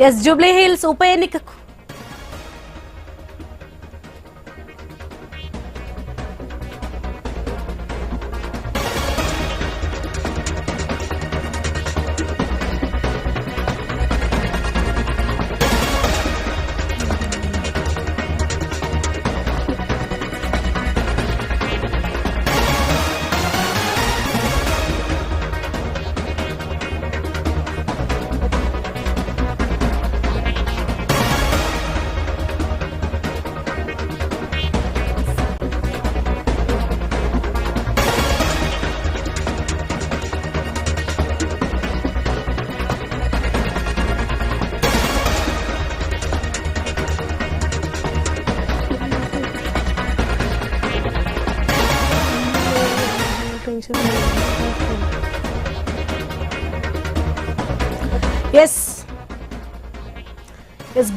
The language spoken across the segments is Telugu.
ఎస్ జూబ్లీ హిల్స్ ఉప ఎన్నికకు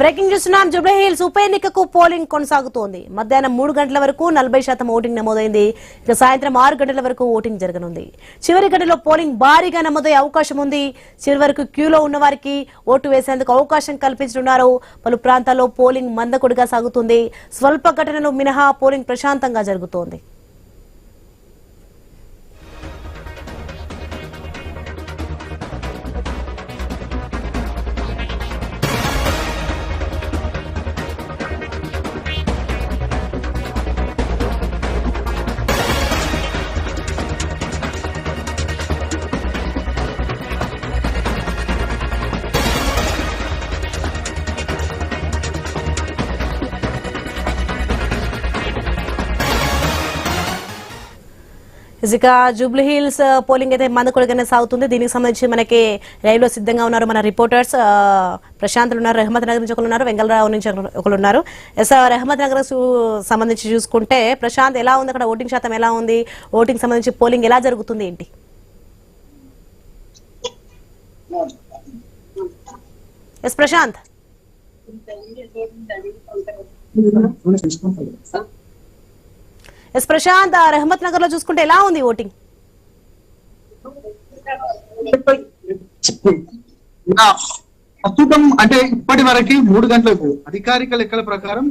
బ్రేకింగ్ చూస్తున్నాం. జూబ్లీ హిల్స్ ఉప ఎన్నికకు పోలింగ్ కొనసాగుతోంది. మధ్యాహ్నం 3 గంటల వరకు 40% ఓటింగ్ నమోదైంది. ఇక సాయంత్రం 6 గంటల వరకు ఓటింగ్ జరగనుంది. చివరి గంటలో పోలింగ్ భారీగా నమోదయ్యే అవకాశం ఉంది. చివరి వరకు క్యూలో ఉన్న వారికి ఓటు వేసేందుకు అవకాశం కల్పించనున్నారు. పలు ప్రాంతాల్లో పోలింగ్ మందకొడిగా సాగుతుంది. స్వల్ప ఘటనలు మినహా పోలింగ్ ప్రశాంతంగా జరుగుతోంది. ఇక జూబ్లీ హిల్స్ పోలింగ్ అయితే మందకొడిగానే సాగుతుంది. దీనికి సంబంధించి మనకి లైవ్ లో సిద్ధంగా ఉన్నారు మన రిపోర్టర్స్. ప్రశాంత్ ఉన్నారు, రహమత్ నగర్ నుంచి ఒకరు ఉన్నారు, వెంగళరావు నుంచి ఒకరు ఉన్నారు. రహమత్ నగర్ సంబంధించి చూసుకుంటే ప్రశాంత్ ఎలా ఉంది, అక్కడ ఓటింగ్ శాతం ఎలా ఉంది, ఓటింగ్ సంబంధించి పోలింగ్ ఎలా జరుగుతుంది ఏంటి? ఎస్ ప్రశాంత్. ఎస్ ప్రశాంత్, రహమత్ నగర్ లో చూసుకుంటే ఎలా ఉంది ఓటింగ్? ప్రస్తుతం అంటే ఇప్పటి వరకు 3 గంటలకు అధికారిక లెక్కల ప్రకారం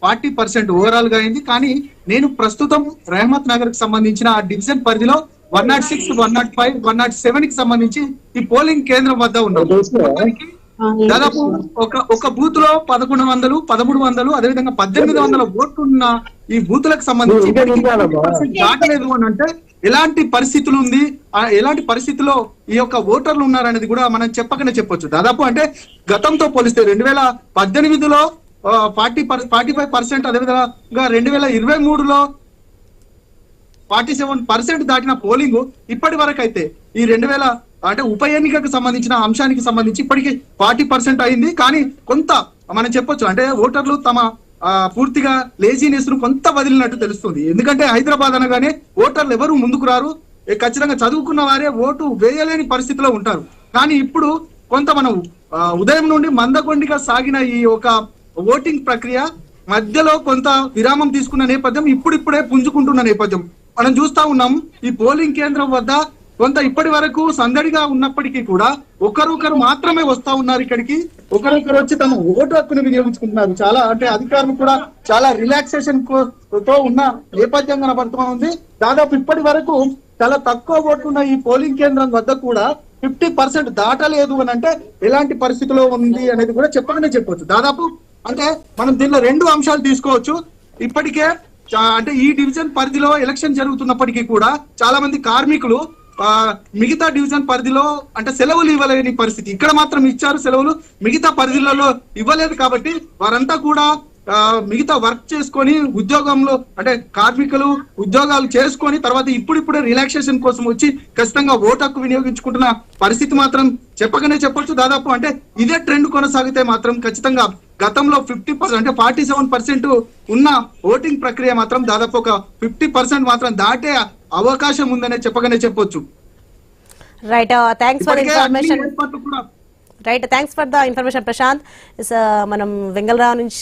40% ఓవరాల్ గా అయింది. కానీ నేను ప్రస్తుతం రహమత్ నగర్ కి సంబంధించిన ఆ డివిజన్ పరిధిలో 106, 105, 107 కి సంబంధించి ఈ పోలింగ్ కేంద్రం వద్ద ఉన్నాం. దాదాపు ఒక బూత్ లో 1100, 1300, అదేవిధంగా 1800 ఓట్లున్న ఈ బూతులకు సంబంధించి దాటలేదు అని అంటే ఎలాంటి పరిస్థితులు ఉంది, ఎలాంటి పరిస్థితుల్లో ఈ యొక్క ఓటర్లు ఉన్నారనేది కూడా మనం చెప్పకనే చెప్పొచ్చు. దాదాపు అంటే గతంతో పోలిస్తే 2018లో 45%, అదేవిధంగా 2023లో 47% దాటిన పోలింగ్ ఇప్పటి వరకు అయితే ఈ 2000 అంటే ఉప ఎన్నికకు సంబంధించిన అంశానికి సంబంధించి ఇప్పటికీ 40% అయింది. కానీ కొంత మనం చెప్పొచ్చు అంటే ఓటర్లు తమ పూర్తిగా లేజీనెస్ ను కొంత వదిలినట్టు తెలుస్తుంది. ఎందుకంటే హైదరాబాద్ అనగానే ఓటర్లు ఎవరు ముందుకు రారు, ఖచ్చితంగా చదువుకున్న వారే ఓటు వేయలేని పరిస్థితిలో ఉంటారు. కానీ ఇప్పుడు కొంత మనం ఉదయం నుండి మందకొండిగా సాగిన ఈ ఒక ఓటింగ్ ప్రక్రియ మధ్యలో కొంత విరామం తీసుకున్న నేపథ్యం ఇప్పుడిప్పుడే పుంజుకుంటున్న నేపథ్యం మనం చూస్తా ఉన్నాం. ఈ పోలింగ్ కేంద్రం వద్ద కొంత ఇప్పటి వరకు సందడిగా ఉన్నప్పటికీ కూడా ఒకరొకరు మాత్రమే వస్తా ఉన్నారు ఇక్కడికి. ఒకరొకరు వచ్చి తమ ఓటు హక్కును వినియోగించుకుంటున్నారు. చాలా అంటే అధికారులు కూడా చాలా రిలాక్సేషన్ తో ఉన్న నేపథ్యం కనబడుతూ ఉంది. దాదాపు ఇప్పటి వరకు చాలా తక్కువ ఓట్లున్న ఈ పోలింగ్ కేంద్రం వద్ద కూడా 50% దాటలేదు అని అంటే ఎలాంటి పరిస్థితిలో ఉంది అనేది కూడా చెప్పకనే చెప్పొచ్చు. దాదాపు అంటే మనం దీనిలో 2 అంశాలు తీసుకోవచ్చు. ఇప్పటికే అంటే ఈ డివిజన్ పరిధిలో ఎలక్షన్ జరుగుతున్నప్పటికీ కూడా చాలా మంది కార్మికులు మిగతా డివిజన్ పరిధిలో అంటే సెలవులు ఇవ్వలేని పరిస్థితి. ఇక్కడ మాత్రం ఇచ్చారు సెలవులు, మిగతా పరిధిలలో ఇవ్వలేదు. కాబట్టి వారంతా కూడా మిగతా వర్క్ చేసుకొని ఉద్యోగంలో అంటే కార్మికులు ఉద్యోగాలు చేసుకొని తర్వాత ఇప్పుడిప్పుడే రిలాక్సేషన్ కోసం వచ్చి ఖచ్చితంగా ఓటు హక్కు వినియోగించుకుంటున్న పరిస్థితి మాత్రం చెప్పకనే చెప్పొచ్చు. దాదాపు అంటే ఇదే ట్రెండ్ కొనసాగితే మాత్రం ఖచ్చితంగా గతంలో 50% అంటే 47% ఉన్న ఓటింగ్ ప్రక్రియ మాత్రం దాదాపు ఒక 50% మాత్రం దాటే అవకాశం ఉందనే చెప్పకనే చెప్పొచ్చు. Right, thanks for information. Right, thanks for the information Prashant. మనం వెంగళరావు నుంచి